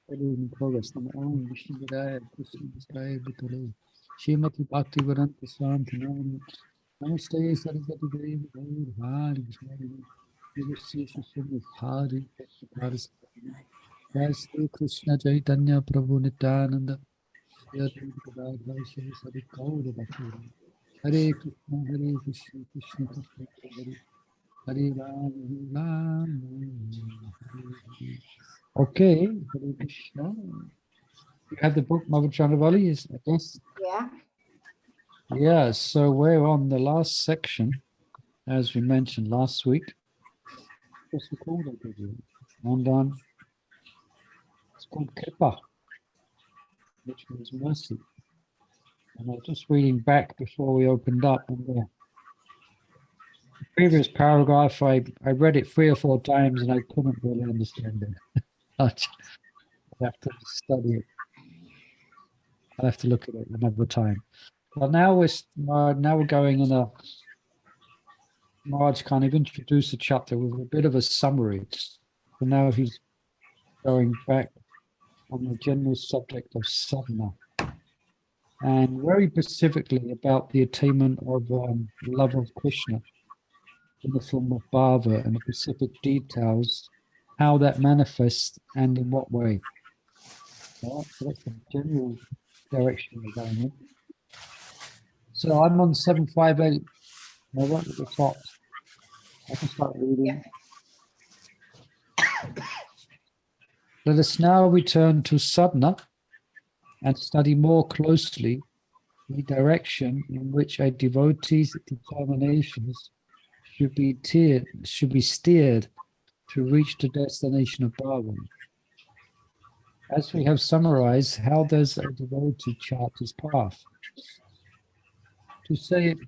in progress. Number one, Vishnu Vidaya, Krishna Vidaya, Vitale. Shrimati Bhakti Vedanta Swami Namaste Saraswati Devi Gaur Hari Krishna Namaste Shri Hari Jai Sri Krishna Chaitanya Prabhu Nityananda Shri Advaita Gadadhar Shri Sadi Gaur Bhakti Hare Krishna Krishna Krishna Hare Hare Ram Hare Hare. Okay, Hare Krishna. You have the book, Mother Chandravali, is I guess? Yeah. Yeah, so we're on the last section, as we mentioned last week. What's it called? And it's called Kripa, which means mercy. And I was just reading back before we opened up, and the previous paragraph, I read it 3 or 4 times, and I couldn't really understand it. I'd have to study it. I'll have to look at it another time. Well, now we're going in a Maharaj kind of introduced the chapter with a bit of a summary. So now he's going back on the general subject of sadhana, and very specifically about the attainment of love of Krishna in the form of bhava and the specific details, how that manifests and in what way. All right, so that's the general direction we're going in. So I'm on 758. I went at the top. I can start reading. Let us now return to sadhana and study more closely the direction in which a devotee's determinations should be steered to reach the destination of bhava. As we have summarized, how does a devotee chart his path? To say it,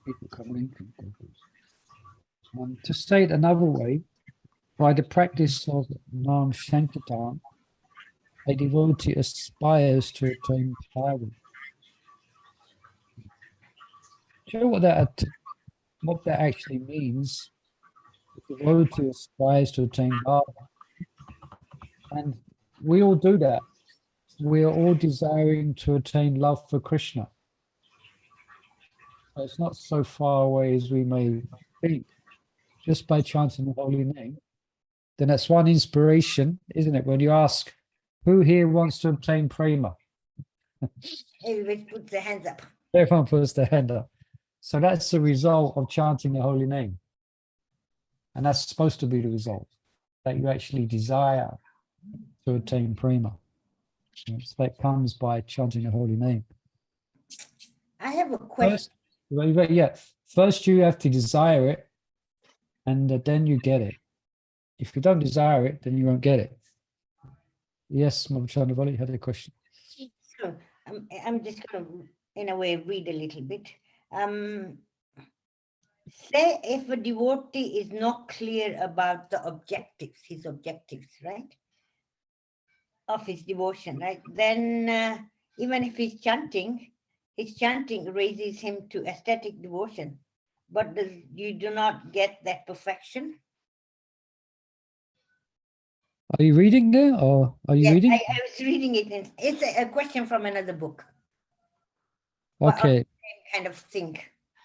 people coming in. To say it another way, by the practice of Nam Sankirtan, a devotee aspires to attain power. Do you know what that actually means? The devotee aspires to attain power. And we all do that. We are all desiring to attain love for Krishna. So it's not so far away as we may think. Just by chanting the holy name, then that's one inspiration, isn't it? When you ask, who here wants to obtain prema? Everybody puts their hands up. Everyone puts their hand up. So that's the result of chanting the holy name. And that's supposed to be the result, that you actually desire to attain prema. So that comes by chanting the holy name. I have a question. First you have to desire it, and then you get it. If you don't desire it, then you won't get it. Yes, Mother Chandravali had a question. So I'm just going to, in a way, read a little bit. Say if a devotee is not clear about the objectives, his objectives, right, of his devotion, right, then even if he's chanting, his chanting raises him to aesthetic devotion, but you do not get that perfection. Are you reading there, or are you reading? I was reading it. It's a question from another book. Okay. Kind of thing.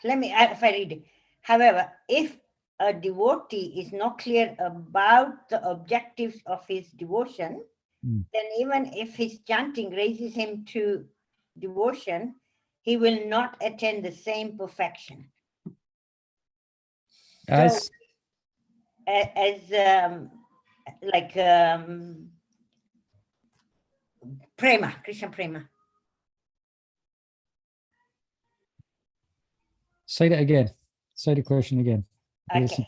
Let me, if I read it. However, if a devotee is not clear about the objectives of his devotion, then even if his chanting raises him to devotion, he will not attain the same perfection. As prema, Krishna prema. Say that again. Say the question again. Okay.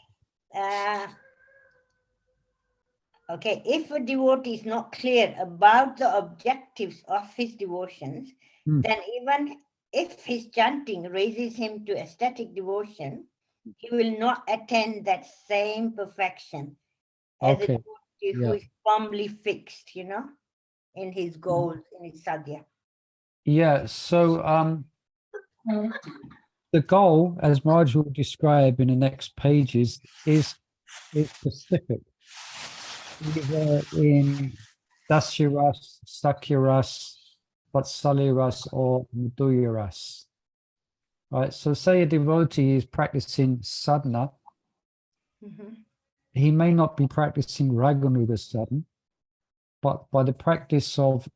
Okay, if a devotee is not clear about the objectives of his devotions, then even if his chanting raises him to ecstatic devotion, he will not attain that same perfection as a devotee who is firmly fixed, in his goals, in his sadhya. Yeah, so the goal, as Marge will describe in the next pages, is specific. either in dasya ras, sakya ras, vatsalya ras, or madhura ras. Right. So say a devotee is practicing sadhana, he may not be practicing raganuga sadhana, but by the practice of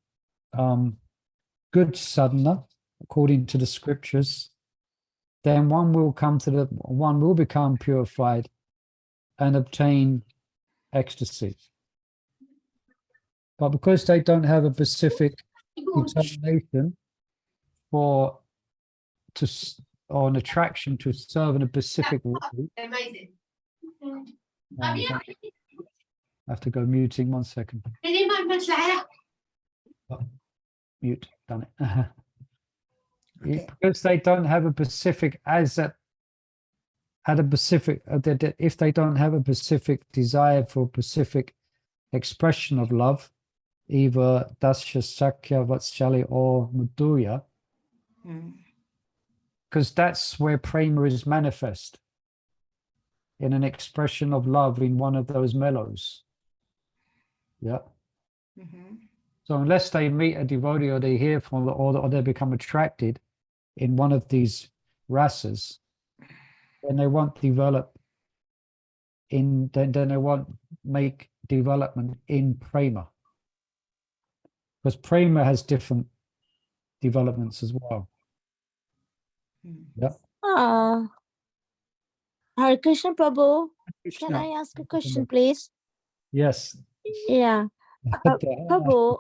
good sadhana, according to the scriptures, then one will become purified and obtain ecstasy. But because they don't have a specific determination or an attraction to serve in a specific way, I have to go muting 1 second. Oh, mute, done it. Okay. Because they don't have a specific if they don't have a specific desire for specific expression of love, either dasya, sakya, vatsalya, or madhura, because that's where prema is manifest, in an expression of love in one of those mellows. Yeah. So unless they meet a devotee or they hear from or they become attracted in one of these rasas, then they won't develop then they won't make development in prema, because prema has different developments as well. Yeah. Hare Krishna Prabhu, Krishna. can I ask a question, please? Yes. Yeah. Prabhu,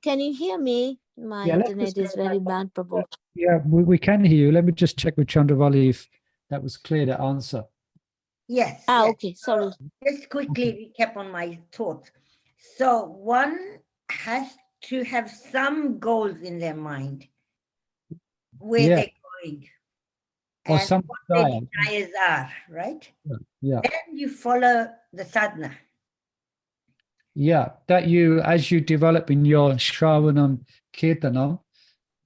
can you hear me? My Yeah, internet is very bad, Prabhu. Yeah, we can hear you. Let me just check with Chandravali if that was clear, the answer. Yes. Ah, yes. okay, sorry. Just quickly recap on my thoughts. So one has to have some goals in their mind where Yeah. they're going Or and some what their desire. desires are, right? Yeah. Then you follow the sadhana. Yeah, that as you develop in your Shravanam Kirtanam,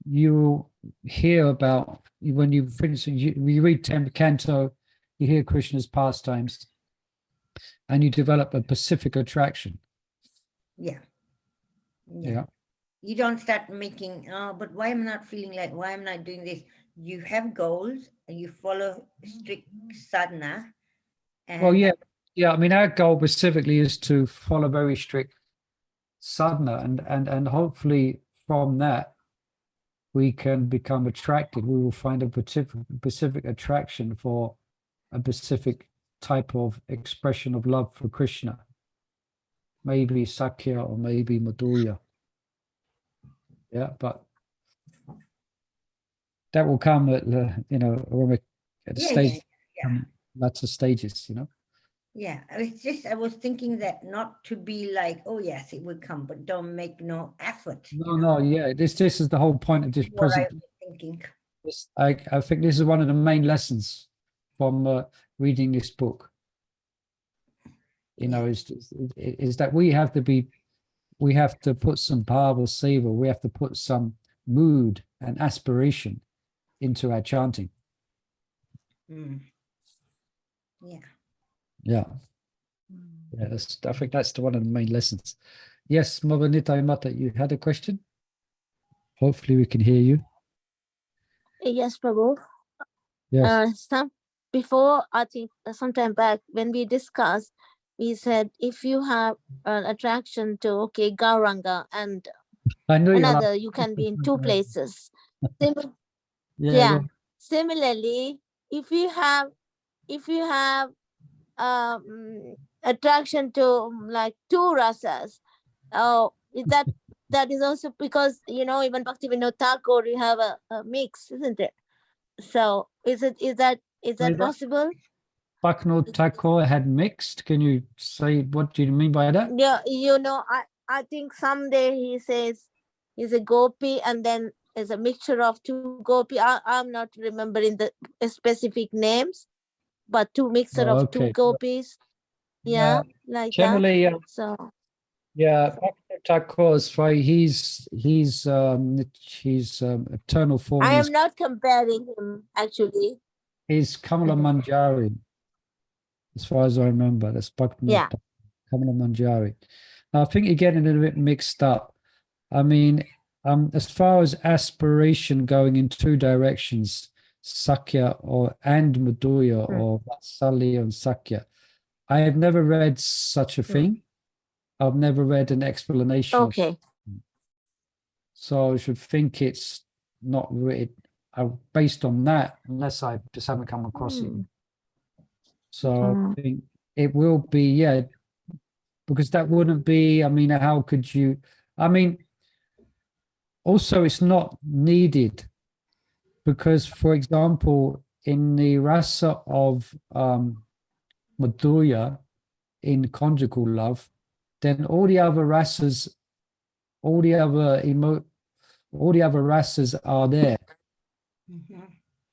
you hear about, when you, for instance, you read 10th canto, you hear Krishna's pastimes, and you develop a specific attraction. Yeah. Yeah. You don't start making, but why am I not feeling like, why am I not doing this? You have goals and you follow strict sadhana. And Well, yeah. Yeah, I mean, our goal specifically is to follow very strict sadhana, and hopefully from that, we can become attracted. We will find a specific attraction for a specific type of expression of love for Krishna. Maybe Sakya or maybe Madhurya. Yeah, but that will come at when we're at the stage, lots of stages, Yeah, I was thinking that not to be like, oh yes, it will come, but don't make no effort. No, yeah. This is the whole point of this present. Thinking. I think this is one of the main lessons from reading this book. Is that we have to put some bhava seva, we have to put some mood and aspiration into our chanting. Yeah. Yeah. Yeah, I think that's one of the main lessons. Yes, Mother Nitai Mata, you had a question? Hopefully we can hear you. Yes, Prabhu. Yes. Before, I think sometime back when we discussed, we said if you have an attraction to Gauranga and another, you can be in two places. Yeah. Similarly, if you have attraction to like two rasas, that is also because even Bhaktivinoda Thakur, you have a mix, isn't it? So is that possible? Bhaktivinoda Thakur had mixed. Can you say what do you mean by that? Yeah, I think someday he says he's a gopi and then there's a mixture of two gopi. I'm not remembering the specific names, but two mixture of two gopis. Yeah, like generally, that. So yeah, Bhaktivinoda Thakur is fine. He's eternal form. I am not comparing him actually. He's Kamala Manjari. as far as I remember. That's Yeah. Kamala Manjari. Now, I think you're getting a little bit mixed up. I mean, as far as aspiration going in two directions, Sakya and Madhurya or vatsalya and Sakya, I have never read such a thing. I've never read an explanation. Okay. So I should think it's not written based on that, unless I just haven't come across it. So I think it will be, yeah, because that wouldn't be, I mean, how could you, I mean, also it's not needed because, for example, in the rasa of madhurya, in conjugal love, then all the other rasas, all the other rasas are there.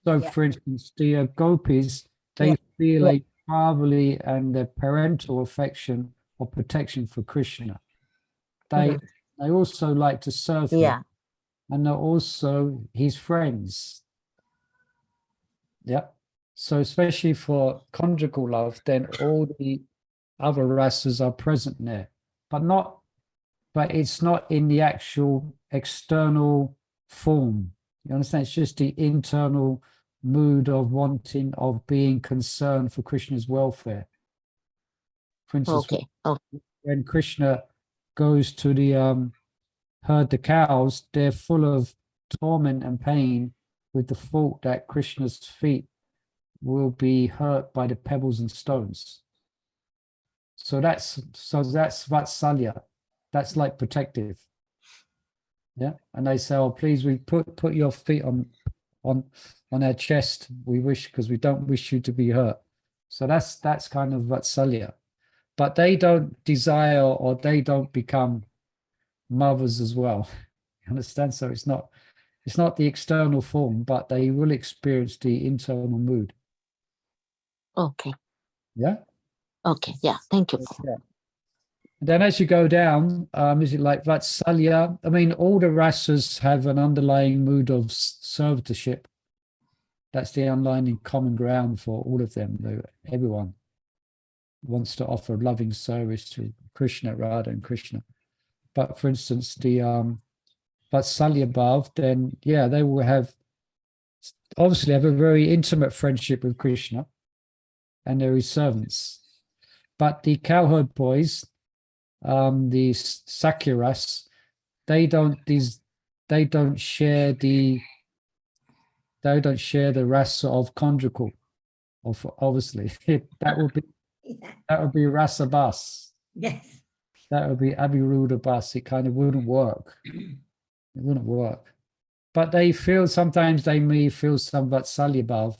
So, for instance, the gopis, they feel a fatherly and a parental affection or protection for Krishna. They also like to serve him, and they're also his friends. Yeah. So, especially for conjugal love, then all the other rasas are present there, but it's not in the actual external form. You understand? It's just the internal mood of wanting, of being concerned for Krishna's welfare. For instance, when Krishna goes to the herd the cows, they're full of torment and pain with the thought that Krishna's feet will be hurt by the pebbles and stones. So that's vatsalya. That's like protective. Yeah. And they say, oh, please, we put your feet on our chest. We wish, because we don't wish you to be hurt. So that's kind of vatsalya. But they don't desire or they don't become mothers as well. You understand? So it's not the external form, but they will experience the internal mood. Okay. Yeah. Okay. Yeah. Thank you. Yeah. Then as you go down, is it like vatsalya? I mean, all the rasas have an underlying mood of servitorship. That's the underlying common ground for all of them. Everyone wants to offer loving service to Krishna, Radha and Krishna. But for instance, the vatsalya bhav, then yeah, they will obviously have a very intimate friendship with Krishna and they're his servants. But the cowherd boys, the Sakiras, they don't share the rasa of conjugal, obviously. that would be rasa bas. Yes. That would be Abhiruda bas. It kind of wouldn't work. It wouldn't work. But sometimes they may feel some vatsalya bhav,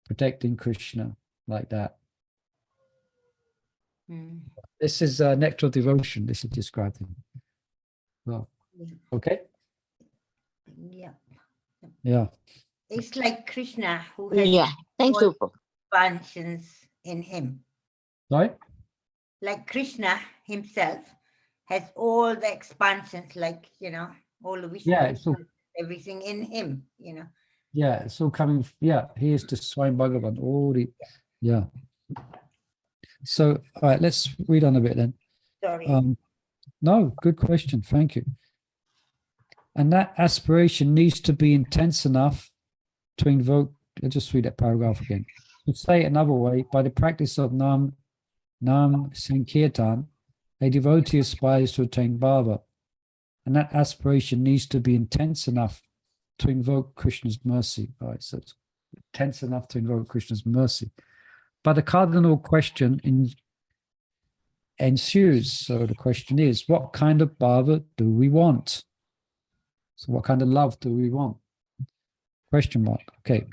protecting Krishna like that. This is nectar devotion. This is describing. Well, okay. Yeah. Yeah. It's like Krishna who has Thank you. expansions in him. Right? Like Krishna himself has all the expansions, like, all the wishes, everything in him, Yeah, it's all coming. Yeah, he is the Swayam Bhagavan. All the, yeah. So, all right, let's read on a bit then. Sorry. No, good question. Thank you. And that aspiration needs to be intense enough to invoke. I'll just read that paragraph again. To say it another way, by the practice of Nam Sankirtan, a devotee aspires to attain bhava. And that aspiration needs to be intense enough to invoke Krishna's mercy. All right, so it's intense enough to invoke Krishna's mercy. But the cardinal question ensues. So the question is, what kind of bhava do we want? So what kind of love do we want? Question mark. Okay.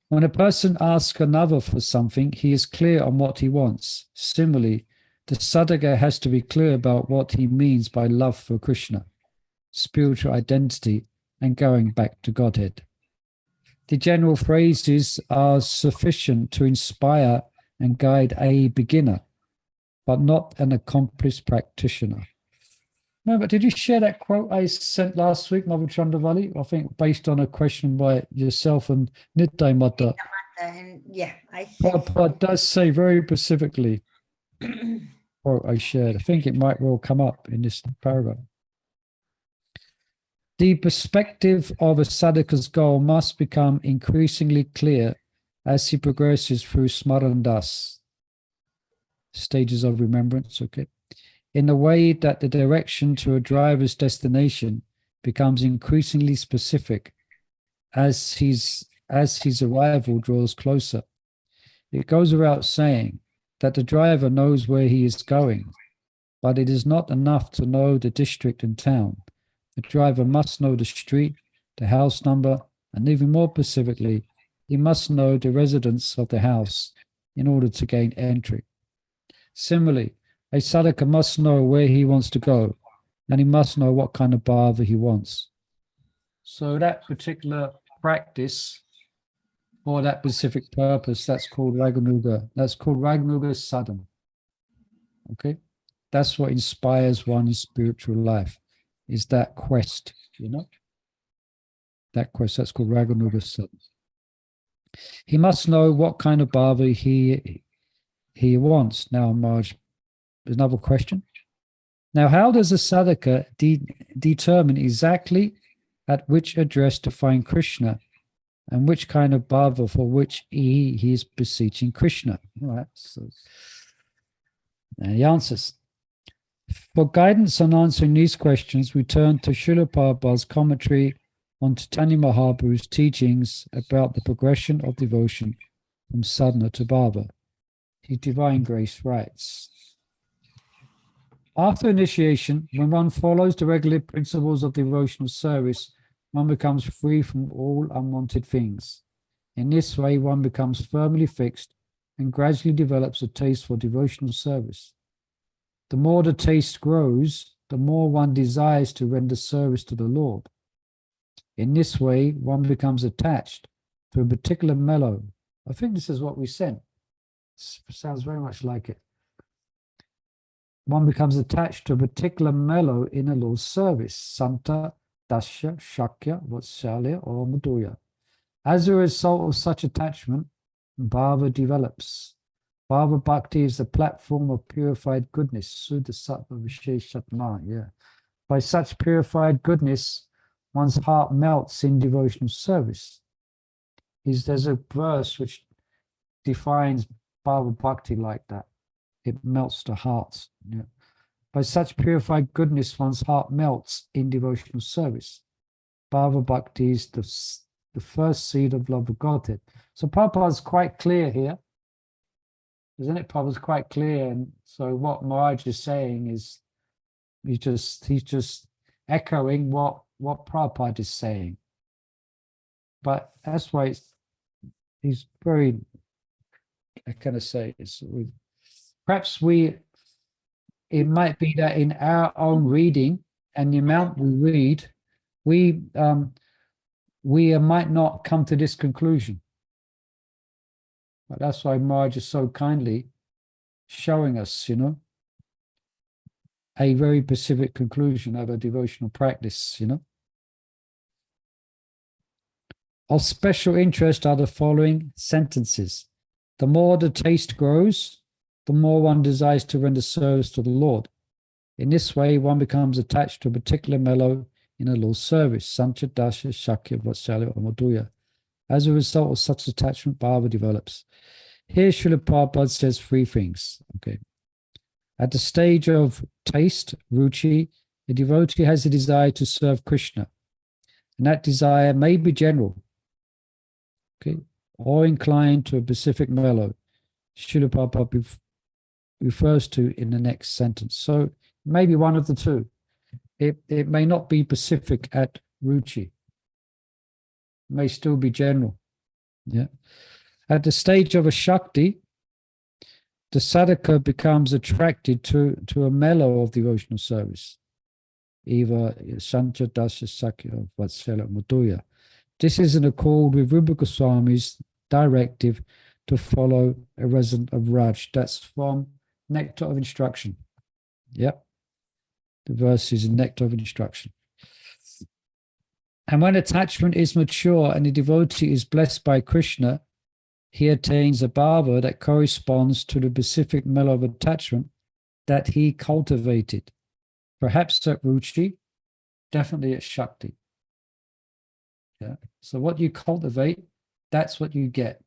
When a person asks another for something, he is clear on what he wants. Similarly, the sadhaka has to be clear about what he means by love for Krishna, spiritual identity, and going back to Godhead. The general phrases are sufficient to inspire and guide a beginner, but not an accomplished practitioner. No, but did you share that quote I sent last week, Madhu Chandravali? I think based on a question by yourself and Nittai Mata. And yeah, I said. Prabhupada does say very specifically, or I shared, I think it might well come up in this paragraph. The perspective of a sadhaka's goal must become increasingly clear as he progresses through smarandas, stages of remembrance, okay, in a way that the direction to a driver's destination becomes increasingly specific as his arrival draws closer. It goes without saying that the driver knows where he is going, but it is not enough to know the district and town. The driver must know the street, the house number, and even more specifically, he must know the residence of the house in order to gain entry. Similarly, a sadhaka must know where he wants to go, and he must know what kind of bhava he wants. So that particular practice for that specific purpose, that's called raganuga. That's called raganuga sadhana. Okay? That's what inspires one's spiritual life, is that quest, you know? That quest, that's called raganuga sadhana. He must know what kind of bhava he wants. Now, Marge, there's another question. Now, how does a sadhaka determine exactly at which address to find Krishna and which kind of bhava for which he is beseeching Krishna? All right, so and he answers. For guidance on answering these questions, we turn to Srila Prabhupada's commentary on Chaitanya Mahaprabhu's teachings about the progression of devotion from sadhana to bhava. His Divine Grace writes, after initiation, when one follows the regular principles of devotional service, one becomes free from all unwanted things. In this way, one becomes firmly fixed and gradually develops a taste for devotional service. The more the taste grows, the more one desires to render service to the Lord. In this way, one becomes attached to a particular mellow. I think this is what we sent. It sounds very much like it. One becomes attached to a particular mellow in a Lord's service, Santa, Dasya, Shakya, Vatsalya, or Madhura. As a result of such attachment, bhava develops. Bhava bhakti is the platform of purified goodness, Suddha Sattva Visheshatma, yeah. By such purified goodness, one's heart melts in devotional service. There's a verse which defines bhava bhakti like that. It melts the hearts. Yeah. By such purified goodness, one's heart melts in devotional service. Bhava bhakti is the first seed of love of Godhead. So Prabhupada's quite clear here, isn't it? Prabhupada's quite clear. And so what Maharaj is saying is he's just echoing what Prabhupada is saying. But that's why he's very, I kind of say, perhaps it might be that in our own reading and the amount we read, we might not come to this conclusion. But that's why Maharaj is so kindly showing us, you know, a very specific conclusion of a devotional practice, you know. Of special interest are the following sentences. The more the taste grows, the more one desires to render service to the Lord. In this way, one becomes attached to a particular mellow in a Lord's service, Sancha, Dasya, Shakya, Vatsalya, or Madhura. As a result of such attachment, bhava develops. Here, Srila Prabhupada says three things. Okay. At the stage of taste, ruchi, a devotee has a desire to serve Krishna. And that desire may be general, okay, or inclined to a specific mellow. Srila Prabhupada refers to in the next sentence. So maybe one of the two. It may not be specific at ruchi. It may still be general. Yeah. At the stage of a shakti, the sadhaka becomes attracted to a mellow of devotional service, either Sancha, Dasya, Sakya, Vatsalya, Madhura. This is in accord with Rupa Goswami's directive to follow a resident of Raj. That's from Nectar of Instruction. Yep. The verse is in Nectar of Instruction. And when attachment is mature and the devotee is blessed by Krishna, he attains a bhava that corresponds to the specific mellow of attachment that he cultivated. Perhaps at ruchi, definitely at shakti. Yeah. So what you cultivate, that's what you get.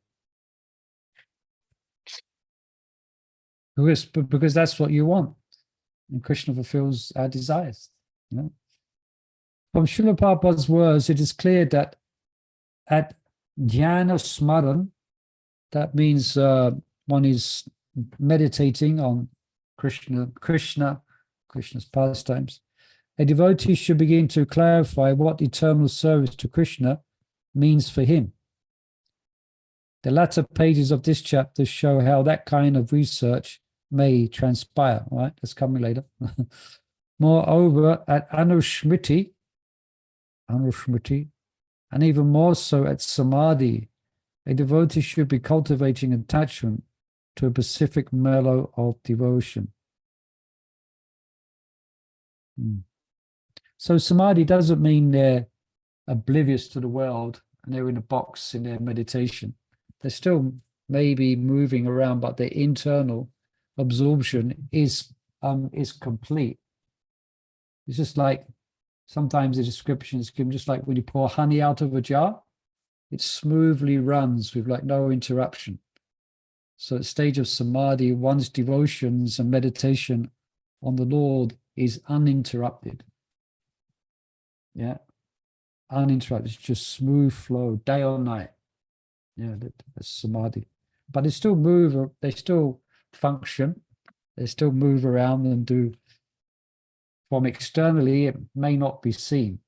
Because that's what you want. And Krishna fulfills our desires. You know? From Srila Prabhupada's words, it is clear that at dhyana smaran, that means one is meditating on Krishna's pastimes. A devotee should begin to clarify what eternal service to Krishna means for him. The latter pages of this chapter show how that kind of research may transpire. All right, that's coming later. Moreover, at Anusmriti, and even more so at Samadhi, a devotee should be cultivating attachment to a specific mellow of devotion. So Samadhi doesn't mean they're oblivious to the world and they're in a box in their meditation. They're still maybe moving around, but their internal absorption is complete. It's just like sometimes the descriptions given, just like when you pour honey out of a jar, it smoothly runs with like no interruption. So at the stage of Samadhi, one's devotions and meditation on the Lord is uninterrupted. Yeah, uninterrupted. It's just smooth flow, day or night. Yeah, that's Samadhi. But they still move, they still function, they still move around and do. From externally, it may not be seen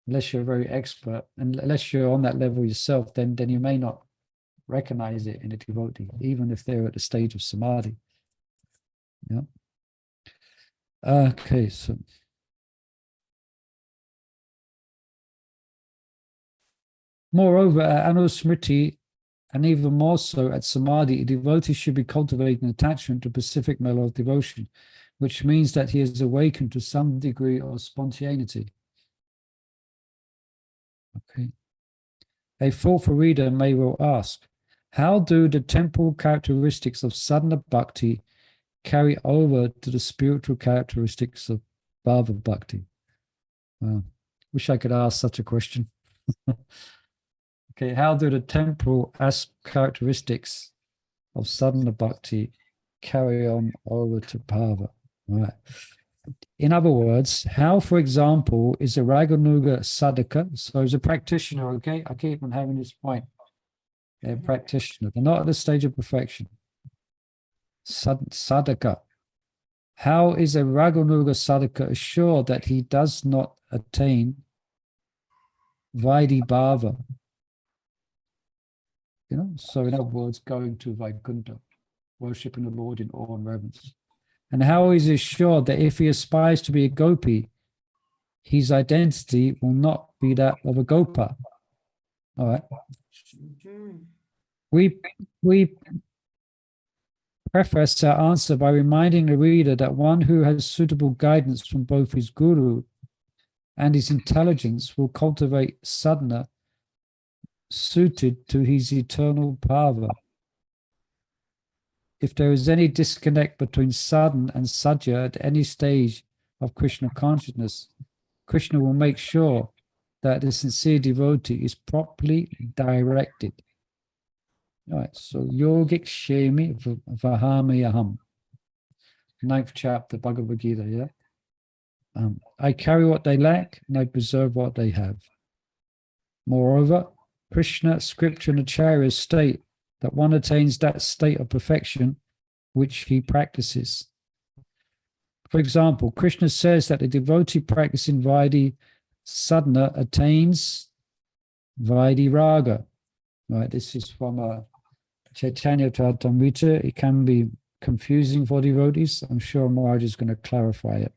unless you're very expert, and unless you're on that level yourself, then you may not recognize it in a devotee, even if they're at the stage of Samadhi. Yeah. Okay, so moreover, at Anusmriti, and even more so at Samadhi, a devotee should be cultivating attachment to specific mellow of devotion, which means that he is awakened to some degree of spontaneity. Okay. A thoughtful reader may well ask, how do the temporal characteristics of sadhana bhakti carry over to the spiritual characteristics of bhava bhakti? Wish I could ask such a question. Okay, how do the temporal characteristics of sadhana bhakti carry on over to bhava? Right. In other words, how, for example, is a Raganuga sadhaka? So as a practitioner, okay, I keep on having this point. They're a practitioner. They're not at the stage of perfection. Sadhaka. How is a Raganuga sadhaka assured that he does not attain Vaidhi bhava? You know, so in other words, going to Vaikuntha, worshipping the Lord in awe and reverence. And how is he sure that if he aspires to be a gopi, his identity will not be that of a gopa? All right. We preface our answer by reminding the reader that one who has suitable guidance from both his guru and his intelligence will cultivate sadhana suited to his eternal bhava. If there is any disconnect between sadhana and sadhya at any stage of Krishna consciousness, Krishna will make sure that the sincere devotee is properly directed. All right, so yogic shemi vahamayaham. 9th chapter, Bhagavad Gita, yeah? I carry what they lack and I preserve what they have. Moreover, Krishna, Scripture, and Acharya state that one attains that state of perfection which he practices. For example, Krishna says that the devotee practicing Vaidhi sadhana attains Vaidhi raga. Right, this is from Chaitanya Charitamrita. It can be confusing for devotees. I'm sure Maharaj is going to clarify it.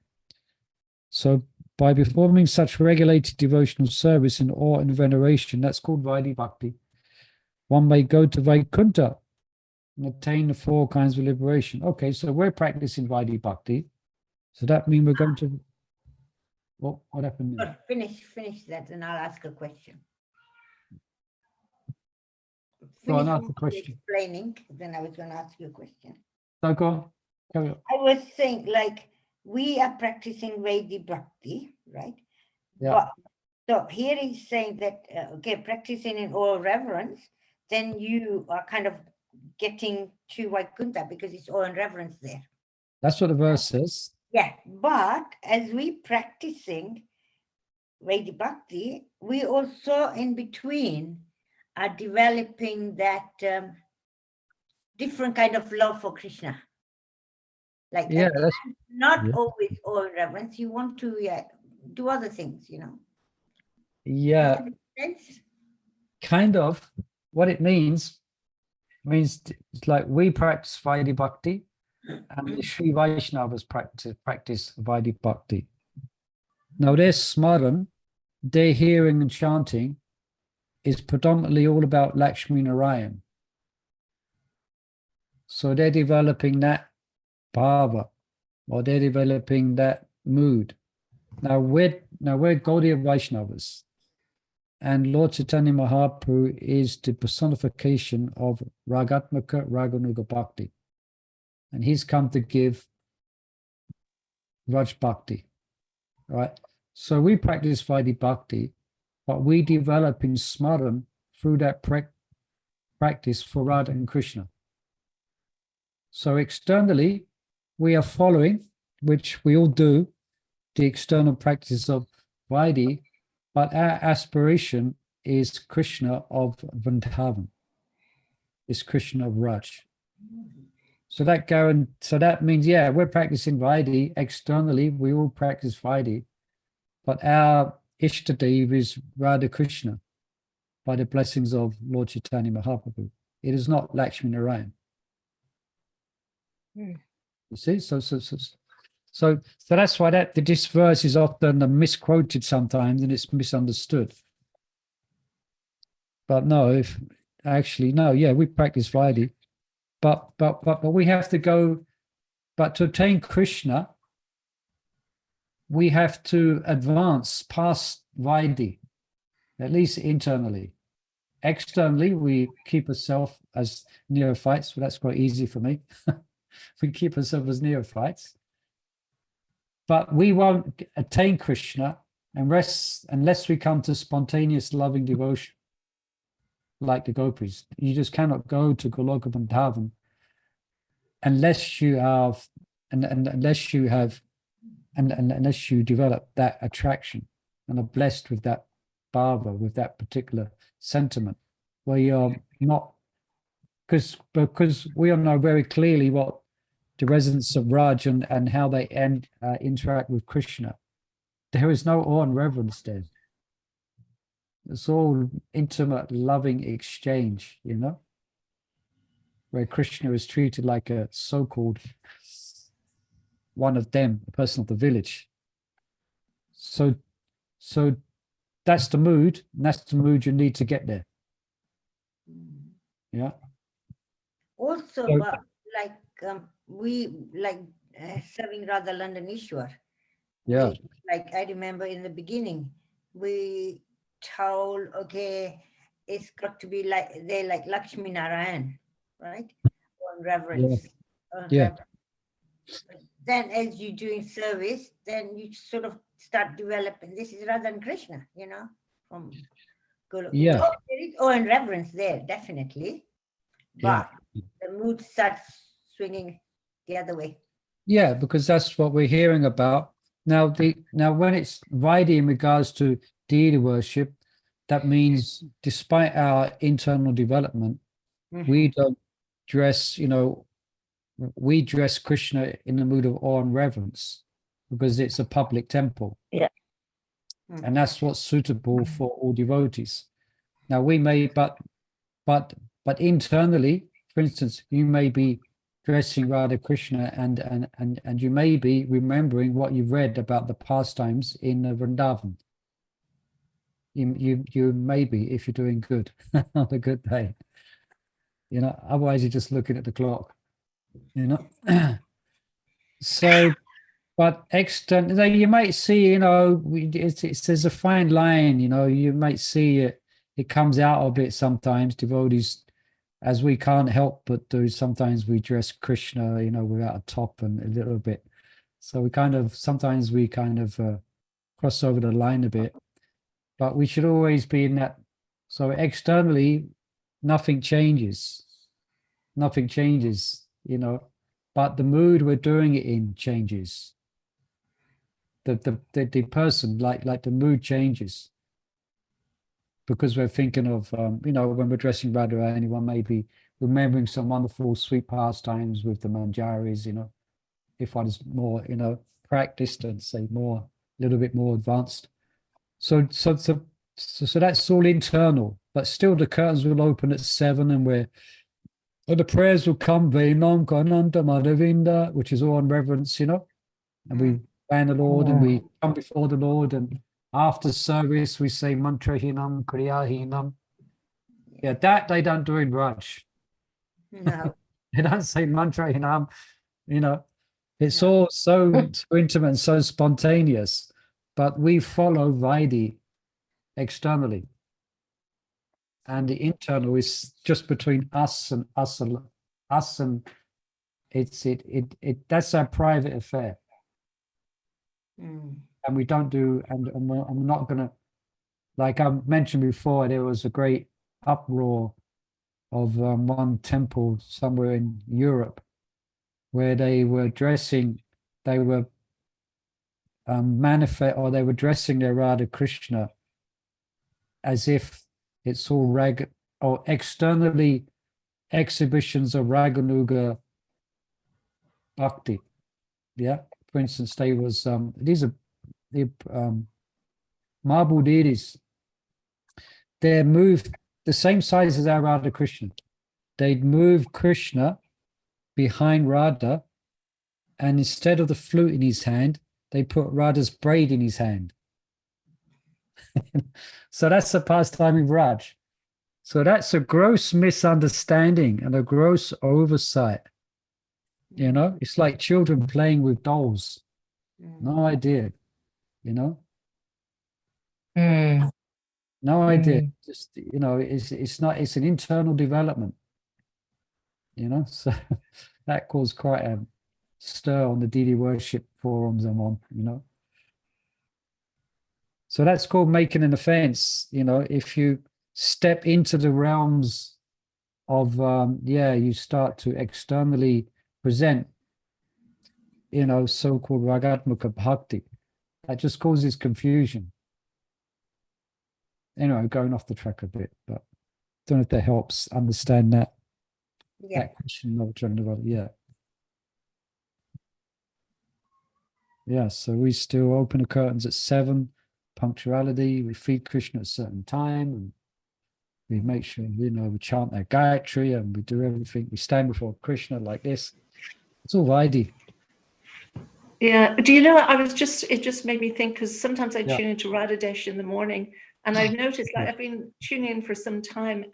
So by performing such regulated devotional service in awe and veneration, that's called Vaidhi Bhakti, one may go to Vaikuntha and obtain the 4 kinds of liberation. Okay, so we're practicing Vaidhi Bhakti. So that means we're going to... What happened there? Finish that and I'll ask a question. Go on, finish ask what the you're question. explaining, then I was going to ask you a question. No, go on. Carry on. I was saying, like, we are practicing Vaidhi Bhakti, right? Yeah. But, so here he's saying that, okay, practicing in all reverence, then you are kind of getting to Vaikuntha because it's all in reverence there. That's what the verse says. Yeah, but as we practicing Vaidhi Bhakti, we also in between are developing that different kind of love for Krishna. Like, Yeah, that's not yeah. always all reverence. You want to do other things, Yeah, Does that make sense? kind of. What it means it's like we practice Vaidhi Bhakti and the Sri Vaishnavas practice Vaidhi Bhakti. Now their smaran, their hearing and chanting is predominantly all about Lakshmi Narayan. So they're developing that bhava, or they're developing that mood. Now we're Gaudiya Vaishnavas, and Lord Chaitanya Mahaprabhu is the personification of Ragatmaka Raganuga Bhakti. And he's come to give Raj Bhakti, right? So we practice Vaidhi Bhakti, but we develop in Smaran through that practice for Radha and Krishna. So externally, we are following, which we all do, the external practice of Vaidhi, but our aspiration is Krishna of Vrindavan, is Krishna of Raj. So that means, yeah, we're practicing Vaidhi externally. We all practice Vaidhi, but our Ishtadev is Radha Krishna by the blessings of Lord Chaitanya Mahaprabhu. It is not Lakshmi Narayan. You see, so that's why this verse is often misquoted sometimes, and it's misunderstood. But no, we practice Vaidhi, but we have to go. But to attain Krishna, we have to advance past Vaidhi, at least internally. Externally, we keep ourselves as neophytes. Well, that's quite easy for me. We keep ourselves as neophytes. But we won't attain Krishna unless we come to spontaneous loving devotion, like the gopis. You just cannot go to Goloka Vrindavan unless you develop that attraction and are blessed with that bhava, with that particular sentiment, where you're not, because we all know very clearly what the residents of Raj and how they interact with Krishna. There is no awe and reverence there. It's all intimate, loving exchange, where Krishna is treated like a so-called one of them, a person of the village. So that's the mood, and that's the mood you need to get there. Yeah. Also, So- but we serving Radha London Ishwar. Yeah. Like I remember in the beginning, we told, okay, it's got to be like Lakshmi Narayan, right? On reverence. Yeah. But then as you're doing service, then you sort of start developing, this is Radha and Krishna, from Guru. Yeah. So there is awe and reverence there, definitely. But the mood starts swinging the other way. Yeah, because that's what we're hearing about. Now when it's Vaidhi in regards to deity worship, that means despite our internal development, we don't dress, we dress Krishna in the mood of awe and reverence because it's a public temple. Yeah. And that's what's suitable for all devotees. Now we may, but internally, for instance, you may be dressing Radha Krishna and you may be remembering what you've read about the pastimes in Vrindavan. You may be, if you're doing good on a good day. Otherwise you're just looking at the clock. So, but externally, you might see, there's a fine line, you might see it comes out a bit sometimes, devotees as we can't help but do, sometimes we dress Krishna, you know, without a top and a little bit. So we kind of, sometimes we kind of cross over the line a bit, but we should always be in that. So externally, nothing changes. Nothing changes, you know, but the mood we're doing it in changes. The person, like the mood changes. Because we're thinking of, you know, when we're dressing Radha, anyone may be remembering some wonderful sweet pastimes with the manjaris, you know, if one is more, you know, practiced and say more, a little bit more advanced. So that's all internal, but still the curtains will open at 7 and the prayers will come, Venam Kananta Madhavinda, which is all in reverence, you know, and we thank the Lord and we come before the Lord, and after service we say mantrahinam, kriyahinam. Yeah, that they don't do in Raj. No. They don't say mantrahinam, you know. It's No. all so intimate and so spontaneous, but we follow Vaidhi externally. And the internal is just between us and it's that's our private affair. And we don't do, and I'm not gonna, like I mentioned before, there was a great uproar of one temple somewhere in Europe where they were dressing, they were they were dressing their Radha Krishna as if it's all rag, or externally exhibitions of Raganuga Bhakti. Yeah, for instance, they was these are the marble deities. They're moved the same size as our Radha Krishna. They'd move Krishna behind Radha, and instead of the flute in his hand, they put Radha's braid in his hand. So that's the pastime of Raj. So that's a gross misunderstanding and a gross oversight. You know, it's like children playing with dolls. No idea, you know? No idea. Just, you know, it's not, it's an internal development, you know? So that caused quite a stir on the deity worship forums I'm on, you know? So that's called making an offense, you know, if you step into the realms of, you start to externally present, you know, so-called ragatmaka bhakti. That just causes confusion. Anyway, going off the track a bit, but don't know if that helps understand that. Yeah. That question of trying to, yeah. Yeah, so we still open the curtains at 7, punctuality, we feed Krishna at a certain time, and we make sure, you know, we chant our Gayatri and we do everything. We stand before Krishna like this. It's all Vaidhi. Yeah, do you know, it just made me think, because sometimes I tune into Radhadesh in the morning, and I've noticed, like, I've been tuning in for some time,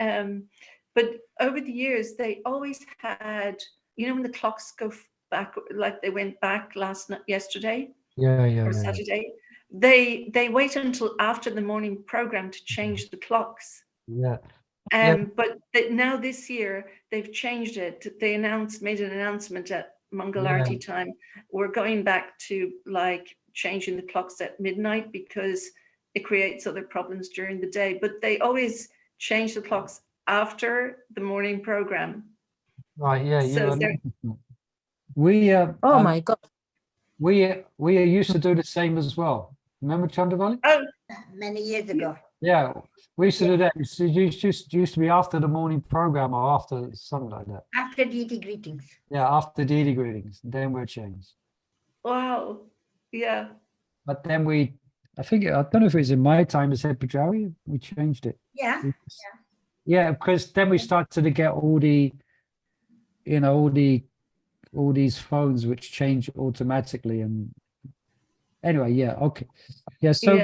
but over the years, they always had, you know, when the clocks go back, like they went back yesterday or Saturday, they wait until after the morning program to change the clocks. But now this year, they've changed it. They made an announcement at Mangalarti time. We're going back to like changing the clocks at midnight because it creates other problems during the day. But they always change the clocks after the morning program. Right, yeah, So we Oh my God. we used to do the same as well. Remember Chandravali? Oh, many years ago. Yeah, we used to do that. It used to be after the morning program or after something like that. After deity greetings. Yeah, after deity greetings, then we're changed. wow. Yeah. But then I think, I don't know if it was in my time as head Pujaari, we changed it. Yeah. Yeah, because then we started to get all the, you know, all these phones which change automatically. And anyway, yeah, okay. Yeah, so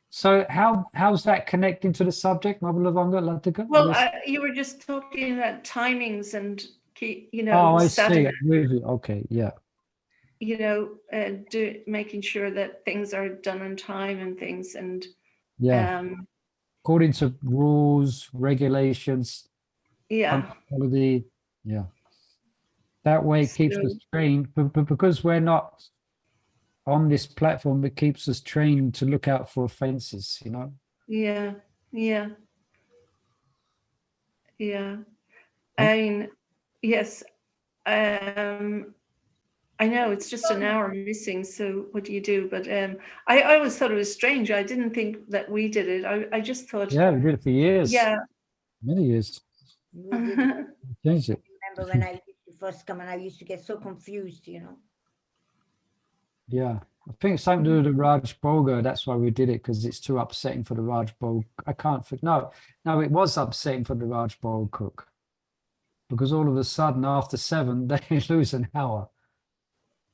so how's that connecting to the subject, Mabulavanga Latika? Well, you were just talking about timings and, you know, oh, I Saturday, see. Really? Okay, yeah. You know, making sure that things are done on time and things, and according to rules, regulations, Yeah. quality. Yeah. That way it keeps us trained, but because we're not on this platform, it keeps us trained to look out for offenses, you know? Yeah. Yeah. Yeah. Hmm? I mean, yes. I know it's just an hour missing, so what do you do? But I always thought it was strange. I didn't think that we did it. I just thought, Yeah, we did it for years. yeah. Many years. We did. We changed it. Remember when I used to first come and I used to get so confused, you know. Yeah. I think it's something to do with the Raj Boga. That's why we did it, because it's too upsetting for the Raj Boga. I can't think. No, it was upsetting for the Raj Boga cook. Because all of a sudden, after 7, they lose an hour.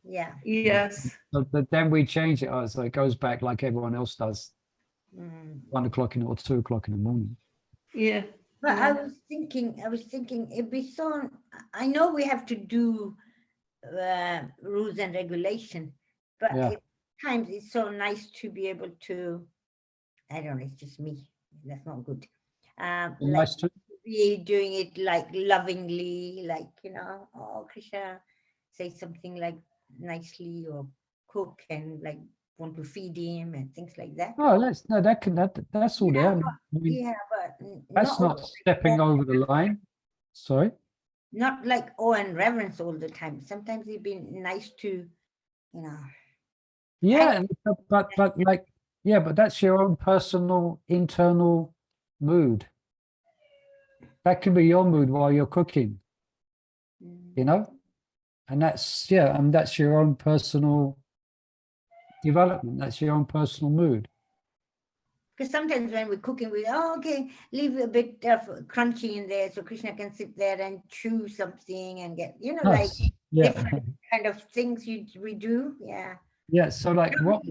Yeah. Yes. So, but then we change it. So it goes back like everyone else does. Mm. 1 o'clock or 2 o'clock in the morning. Yeah. But Yeah. I was thinking it'd be so, I know we have to do rules and regulation, but Yeah. at times it's so nice to be able to, I don't know, it's just me. That's not good. Like Nice to be doing it like lovingly, like, you know, oh, Krishna, say something like nicely, or cook and like want to feed him and things like that. Oh, that's all there. I mean, Yeah, but that's not stepping over the line. Sorry. not like awe and reverence all the time. Sometimes it'd be nice to, you know. Yeah, but like, yeah, but that's your own personal internal mood. That can be your mood while you're cooking, you know? And that's, yeah, and that's your own personal development. That's your own personal mood. Because sometimes when we're cooking, we, oh, okay, leave a bit of crunchy in there so Krishna can sit there and chew something and get, you know, Nice. like Yeah. different kind of things we do. Yeah. Yeah. So like what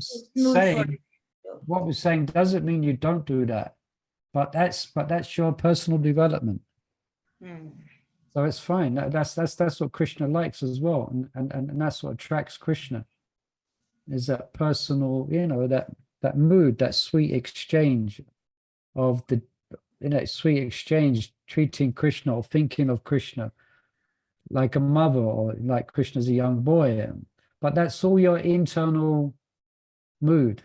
we're saying doesn't mean you don't do that, but that's your personal development. So it's fine. That's what Krishna likes as well, and that's what attracts Krishna. Is that personal, you know, that mood, that sweet exchange of the, you know, sweet exchange, treating Krishna or thinking of Krishna like a mother, or like Krishna's a young boy. But that's all your internal mood.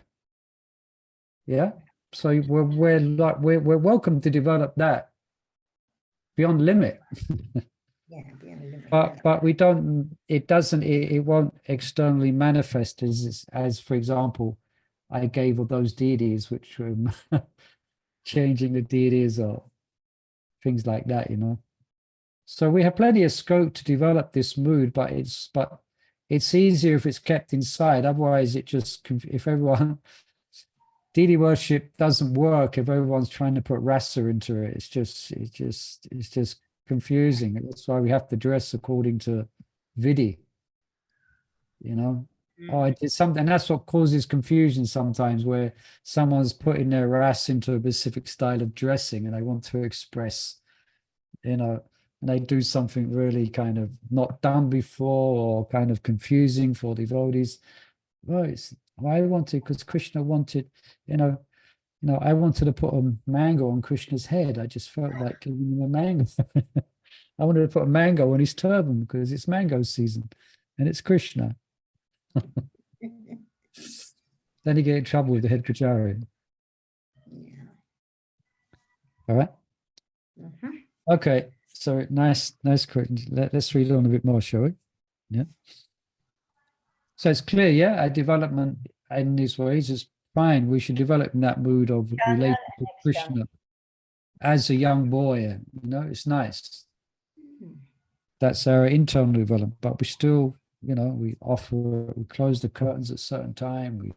Yeah. So we're welcome to develop that beyond limit. Yeah, beyond limit. But we don't, it won't externally manifest as for example, I gave of those deities, which were changing the deities or things like that, you know. So we have plenty of scope to develop this mood, but it's easier if it's kept inside. Otherwise, if everyone deity worship doesn't work if everyone's trying to put rasa into it. It's just confusing. That's why we have to dress according to vidhi. You know, oh, I did something, and that's what causes confusion sometimes, where someone's putting their ras into a specific style of dressing, and they want to express, you know, and they do something really kind of not done before or kind of confusing for devotees. Well, I wanted, because Krishna wanted, you know, I wanted to put a mango on Krishna's head. I just felt like giving him a mango. I wanted to put a mango on his turban because it's mango season, and it's Krishna. Then you get in trouble with the head pujari. Yeah. All right. Okay. So nice. Let's read on a bit more, shall we? Yeah. So it's clear, yeah, our development in these ways is fine. We should develop in that mood of relating to Krishna as a young boy. You know, it's nice. That's our internal development, but we still, you know, we close the curtains at a certain time. We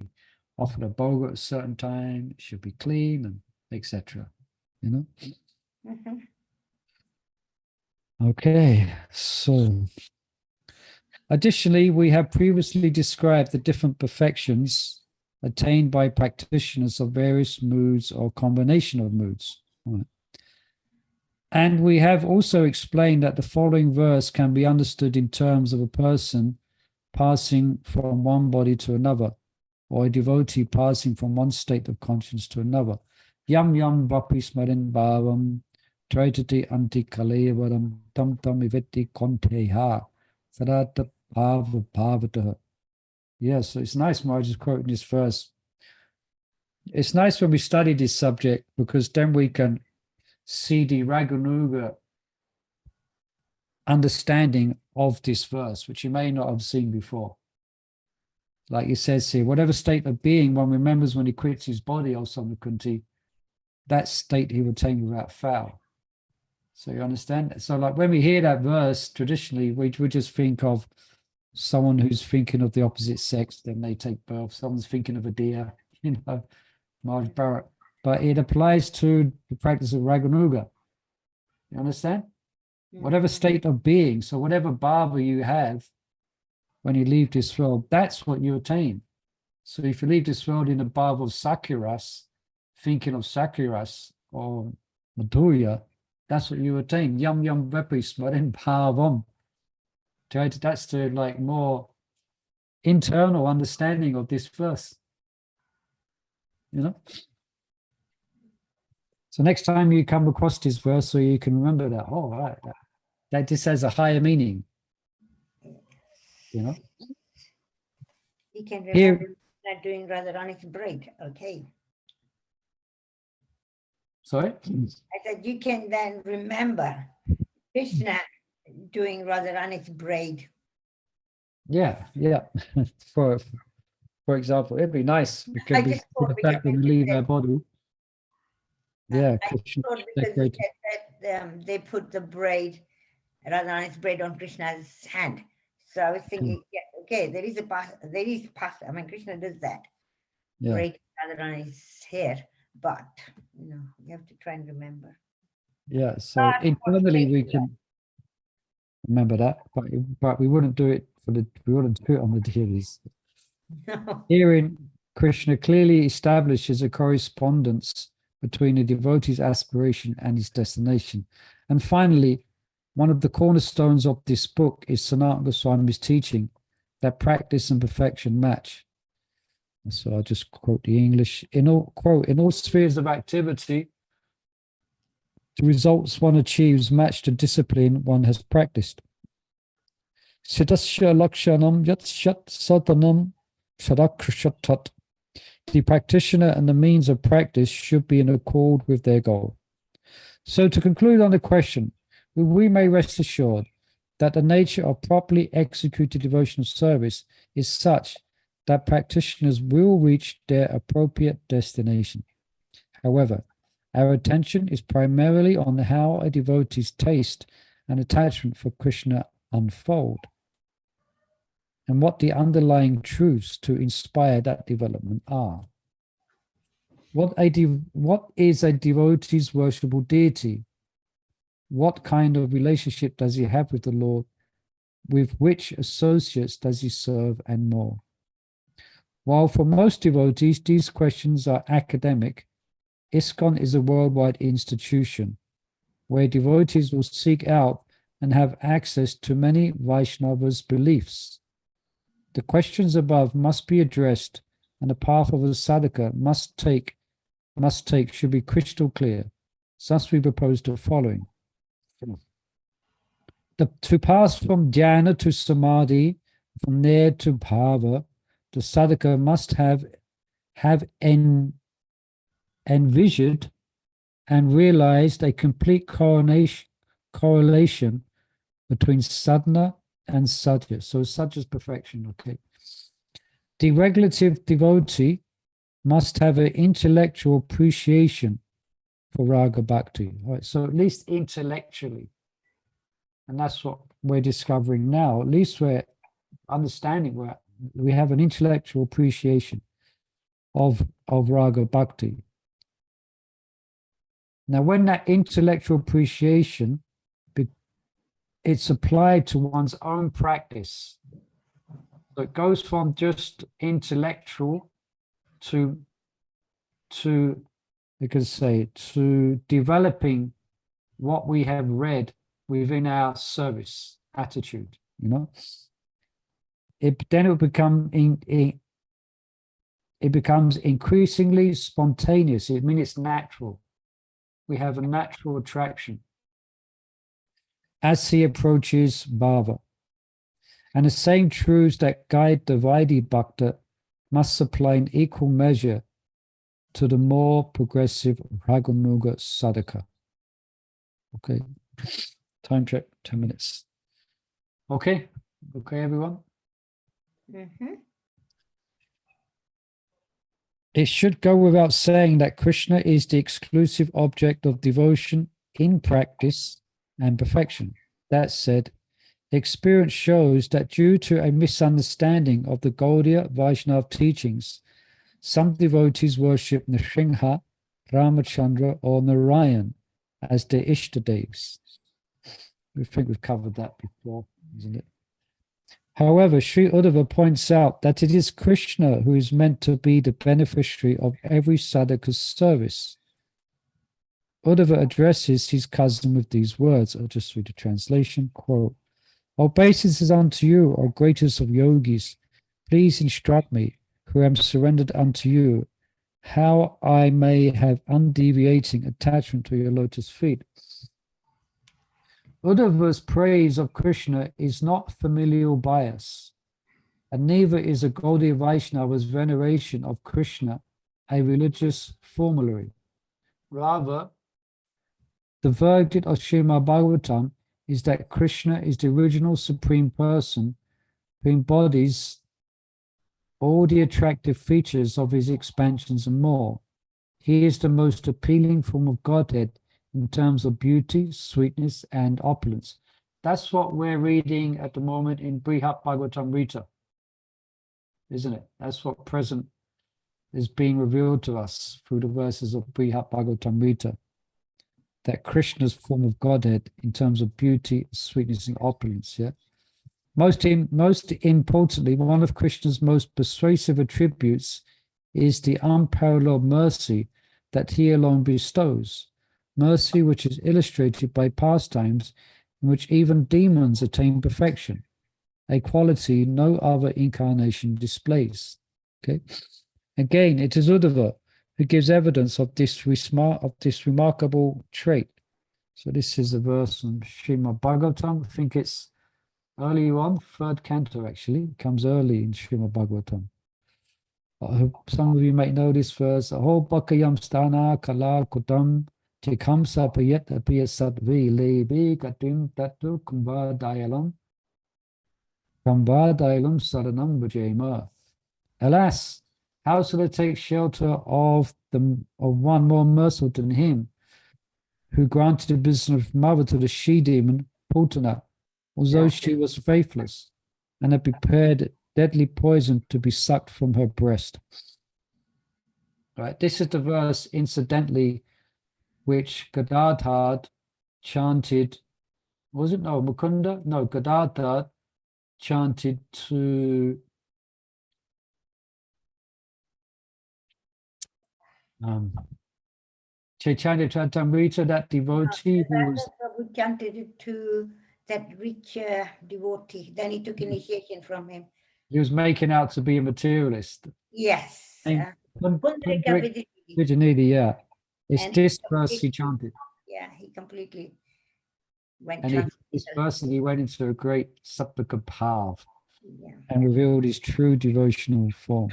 offer the bhoga at a certain time. It should be clean and etc. You know. Okay, so additionally, we have previously described the different perfections attained by practitioners of various moods or combination of moods. Right. And we have also explained that the following verse can be understood in terms of a person passing from one body to another, or a devotee passing from one state of conscience to another. Yam yam vapi smarin bhavam Traitati anti kalevaram tam tam iveti konteha sarata bhava bhavataha. Yeah, so it's nice Maharaj is quoting this verse. It's nice when we study this subject because then we can see the Raganuga understanding of this verse, which you may not have seen before. Like it says here, whatever state of being one remembers when he quits his body, O Samakunti, that state he will attain without fail. So you understand? So like when we hear that verse, traditionally, we just think of someone who's thinking of the opposite sex, then they take birth. Someone's thinking of a deer, Maharaj Bharat. But it applies to the practice of Raganuga. You understand? Whatever state of being, so whatever bhava you have when you leave this world, that's what you attain. So if you leave this world in a bhava of Sakiras, thinking of Sakiras or madhura, that's what you attain. Yam yam vepi smarin bhavam. That's the like more internal understanding of this verse. You know? So next time you come across this verse, so you can remember that, oh, right, that this has a higher meaning. You know? You can remember that doing Radharani's braid, okay. Sorry? I said you can then remember Krishna doing Radharani's braid. Yeah. For example, it'd be nice because I we just thought the because fact that we leave our body. Yeah, I Krishna thought because you decorated. said that they put the braid, Radharani's braid on Krishna's hand. So I was thinking, yeah, okay, there is past. I mean, Krishna does that. Yeah. Braid Radharani's hair, but you have to try and remember. Yeah, so internally we can remember that, but we wouldn't do it we wouldn't do it on the deities. No. Herein, Krishna clearly establishes a correspondence between a devotee's aspiration and his destination. And finally, one of the cornerstones of this book is Sanatana Goswami's teaching that practice and perfection match. So I'll just quote the English. In all spheres of activity, the results one achieves match the discipline one has practiced. Siddhasya lakshanam yatshat satanam shadakshatat. The practitioner and the means of practice should be in accord with their goal. So to conclude on the question, we may rest assured that the nature of properly executed devotional service is such that practitioners will reach their appropriate destination. However, our attention is primarily on how a devotee's taste and attachment for Krishna unfold, and what the underlying truths to inspire that development are. What is a devotee's worshipable deity? What kind of relationship does he have with the Lord? With which associates does he serve, and more? While for most devotees these questions are academic, ISKCON is a worldwide institution where devotees will seek out and have access to many Vaishnavas' beliefs. The questions above must be addressed, and the path of a sadhaka must take should be crystal clear. Thus we propose the following. To pass from dhyana to samadhi, from there to bhava, the sadhaka must have envisioned and realized a complete correlation between sadhana and sadhya. So sadhya is perfection, okay. The regulative devotee must have an intellectual appreciation for raga bhakti. Right? So at least intellectually, and that's what we're discovering now, at least we're understanding where we have an intellectual appreciation of raga bhakti. Now, when that intellectual appreciation, it's applied to one's own practice. So it goes from just intellectual to developing what we have read within our service attitude, Then it becomes increasingly spontaneous. I mean, it's natural. we have a natural attraction as he approaches bhava. And the same truths that guide the Vaidhi Bhakta must supply in equal measure to the more progressive Raganuga Sadhaka. Okay, time check, 10 minutes. Okay, everyone? Mm-hmm. It should go without saying that Krishna is the exclusive object of devotion in practice and perfection. That said, experience shows that due to a misunderstanding of the Gaudiya Vaishnava teachings, some devotees worship Nrsimha, Ramachandra, or Narayan as their Ishtadevs. We think we've covered that before, isn't it? However, Sri Uddhava points out that it is Krishna who is meant to be the beneficiary of every sadhaka's service. Uddhava addresses his cousin with these words. I'll just read the translation. Quote, "Obeisance unto you, O greatest of yogis. Please instruct me, who am surrendered unto you, how I may have undeviating attachment to your lotus feet." Uddhava's praise of Krishna is not familial bias, and neither is a Gaudiya Vaishnava's veneration of Krishna a religious formulary. Rather, the verdict of Srimad Bhagavatam is that Krishna is the original Supreme Person who embodies all the attractive features of his expansions and more. He is the most appealing form of Godhead in terms of beauty, sweetness, and opulence. That's what we're reading at the moment in Brihat Bhagavatamrita, isn't it? That's what present is being revealed to us through the verses of Brihat Bhagavatamrita, that Krishna's form of Godhead in terms of beauty, sweetness, and opulence. Yeah. Most importantly, one of Krishna's most persuasive attributes is the unparalleled mercy that he alone bestows. Mercy which is illustrated by pastimes in which even demons attain perfection, a quality no other incarnation displays. Okay. Again, it is Uddhava who gives evidence of this remarkable trait. So this is a verse from Srimad Bhagavatam. I think it's early on, third canto actually. It comes early in Srimad Bhagavatam. Some of you might know this verse. Aho bakayam stana kala kutam tikam sapayet apiyat satvi lebi katim tatu kumbhadayalam saranam vajema. Alas, how shall I take shelter of one more merciful than him, who granted the business of mother to the she-demon, Putana, although she was faithless, and had prepared deadly poison to be sucked from her breast. Right, this is the verse, incidentally, which Gadadhar chanted, was it? No, Mukunda? No, Gadadhar chanted to Chaitanya Charitamrita, that devotee who was... Prabhu chanted it to that rich devotee. Then he took initiation from him. He was making out to be a materialist. Yes. Vijayanidhi, yeah. It's And this verse he chanted. Yeah, he completely went And this verse, he went into a great Saptaka path yeah. and revealed his true devotional form.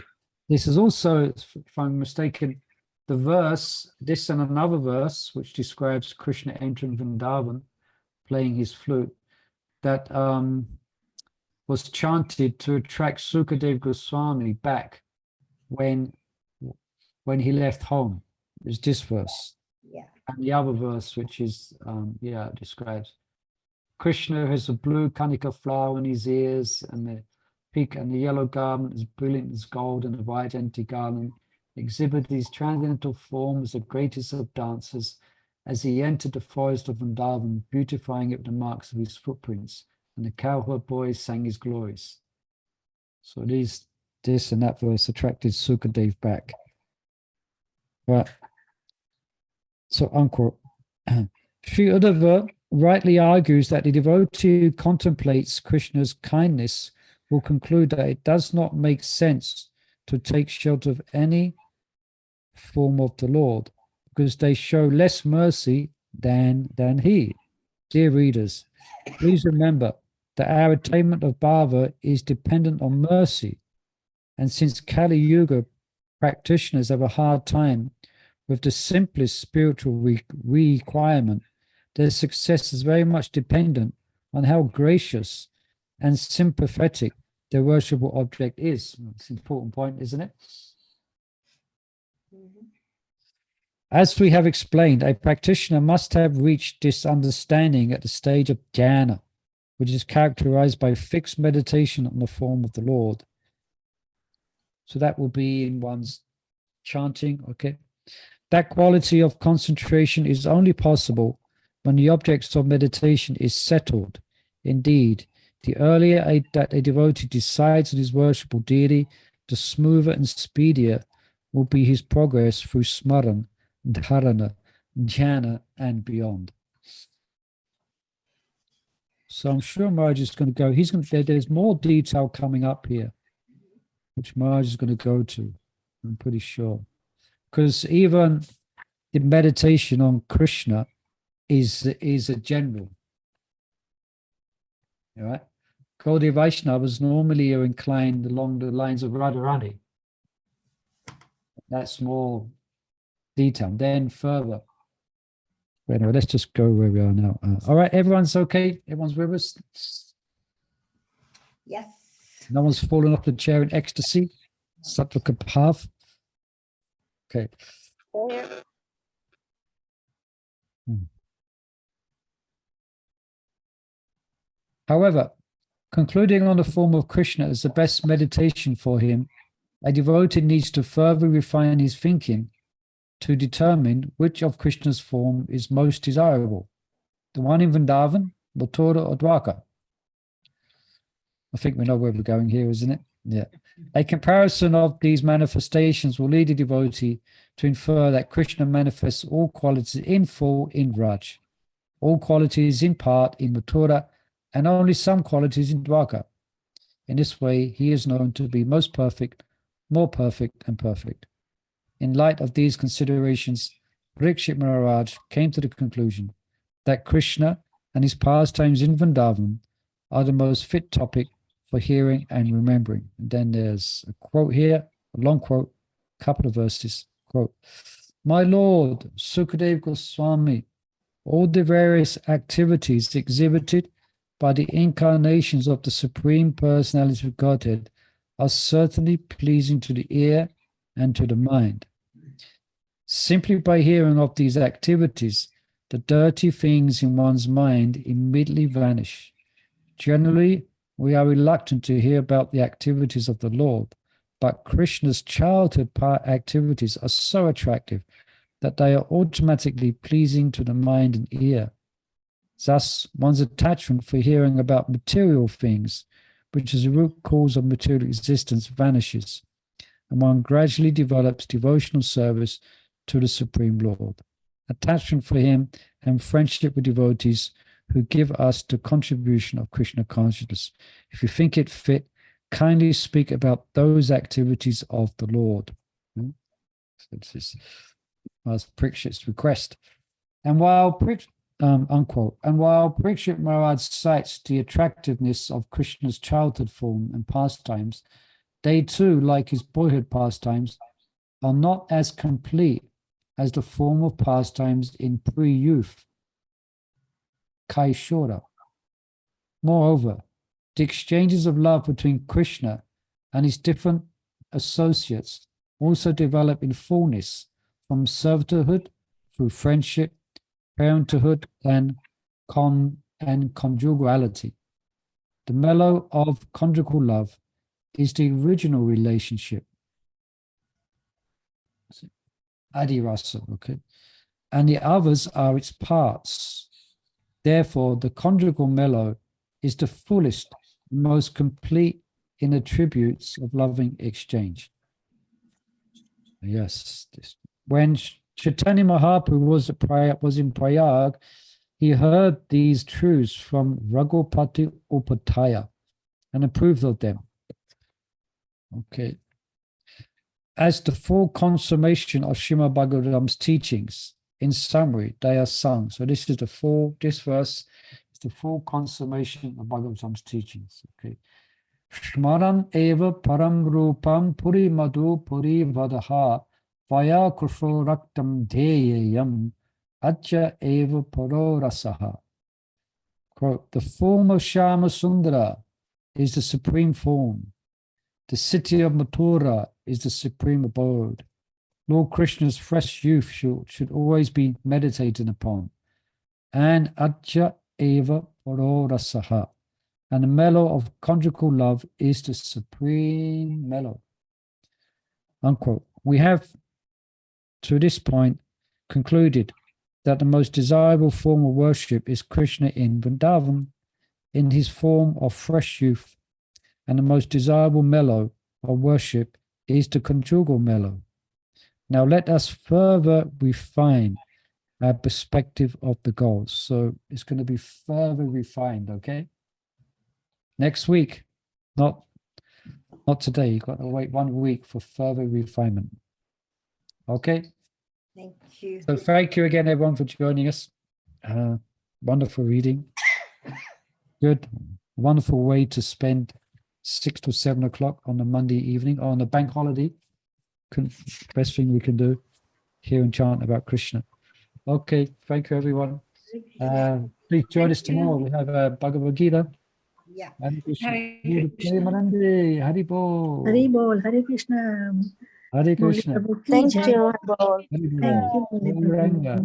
This is also, if I'm mistaken, the verse, this and another verse, which describes Krishna entering Vrindavan, playing his flute, that was chanted to attract Sukadev Goswami back when he left home. There's this verse. Yeah. And the other verse, which is, describes Krishna has a blue kanika flower in his ears, and the peak and the yellow garment is brilliant as gold, and the white empty garland exhibit these transcendental forms, the greatest of dancers, as he entered the forest of Vrindavan, beautifying it with the marks of his footprints, and the cowherd boys sang his glories. So this and that verse attracted Sukadev back. Right. So, unquote. Sri Uddhava rightly argues that the devotee who contemplates Krishna's kindness will conclude that it does not make sense to take shelter of any form of the Lord, because they show less mercy than he. Dear readers, please remember that our attainment of bhava is dependent on mercy. And since Kali Yuga practitioners have a hard time with the simplest spiritual requirement, their success is very much dependent on how gracious and sympathetic their worshipable object is. It's an important point, isn't it? As we have explained, a practitioner must have reached this understanding at the stage of jhana, which is characterized by fixed meditation on the form of the Lord. So that will be in one's chanting, okay? That quality of concentration is only possible when the object of meditation is settled. Indeed, the earlier that a devotee decides on his worshipful deity, the smoother and speedier will be his progress through smaran, dharana, jhana, and beyond. So I'm sure Maharaj is going to go. There's more detail coming up here, which Maharaj is going to go to. I'm pretty sure, because even the meditation on Krishna is a general. All right. Gaudiya Vaishnavas normally are inclined along the lines of Radharani. That's more detailed. Then further. But anyway, let's just go where we are now. All right, everyone's okay? Everyone's with us? Yes. No one's fallen off the chair in ecstasy? Sattva path? Okay. However, concluding on the form of Krishna as the best meditation for him, a devotee needs to further refine his thinking to determine which of Krishna's form is most desirable, the one in Vrindavan, Mathura, or Dwarka. I think we know where we're going here, isn't it? Yeah. A comparison of these manifestations will lead a devotee to infer that Krishna manifests all qualities in full in Raj, all qualities in part in Mathura, and only some qualities in Dwarka. In this way, he is known to be most perfect, more perfect, and perfect. In light of these considerations, Parikshit Maharaj came to the conclusion that Krishna and his pastimes in Vrindavan are the most fit topic for hearing and remembering. And then there's a quote here, a long quote, a couple of verses. Quote, "My Lord, Sukadeva Goswami, all the various activities exhibited by the incarnations of the Supreme Personality of Godhead are certainly pleasing to the ear and to the mind. Simply by hearing of these activities, the dirty things in one's mind immediately vanish. Generally, we are reluctant to hear about the activities of the Lord, but Krishna's childhood activities are so attractive that they are automatically pleasing to the mind and ear. Thus, one's attachment for hearing about material things, which is the root cause of material existence, vanishes, and one gradually develops devotional service to the Supreme Lord. Attachment for him and friendship with devotees who give us the contribution of Krishna consciousness. If you think it fit, kindly speak about those activities of the Lord." So this is Parikshit's request. And while unquote, and while Parikshit Maharaj cites the attractiveness of Krishna's childhood form and pastimes, they too, like his boyhood pastimes, are not as complete as the form of pastimes in pre-youth, Kaishora. Moreover, the exchanges of love between Krishna and his different associates also develop in fullness from servanthood through friendship, parenthood, and conjugality. The mellow of conjugal love is the original relationship, Adirasa, okay, and the others are its parts. Therefore, the conjugal mellow is the fullest, most complete in attributes of loving exchange. Yes, when Chaitanya Mahaprabhu was in Prayag, he heard these truths from Raghupati Upataya and approved of them. Okay. as the full consummation of Srimad Bhagavatam's teachings. In summary, they are sung. So this verse is the full consummation of Bhagavatam's teachings. Okay. Shmaran eva param rupam puri madhu puri vadaha vaya kusho raktam dheyayam acha eva paro rasaha. Quote, the form of Shama Sundara is the supreme form. The city of Mathura is the supreme abode. Lord Krishna's fresh youth should always be meditated upon. And Acha Eva Paro Rasaha. And the mellow of conjugal love is the supreme mellow. Unquote. We have, to this point, concluded that the most desirable form of worship is Krishna in Vrindavan, in his form of fresh youth, and the most desirable mellow of worship is the conjugal mellow. Now let us further refine our perspective of the goals. So it's going to be further refined, okay? Next week, not today. You've got to wait 1 week for further refinement. Okay? Thank you. So thank you again, everyone, for joining us. Wonderful reading. Good. Wonderful way to spend 6 to 7 o'clock on a Monday evening or on a bank holiday. Best thing we can do. Hear and chant about Krishna. Okay. Thank you, everyone. Please join us tomorrow. We have Bhagavad Gita. Yeah. Hare Krishna. Hare Krishna. Hari Bol. Hari Bol, Hare Krishna. Hare Murli Krishna. Prabhu ki Thank jai. you. Bol. Hari Bol. Thank you, Murli Prabhu. Gauranga.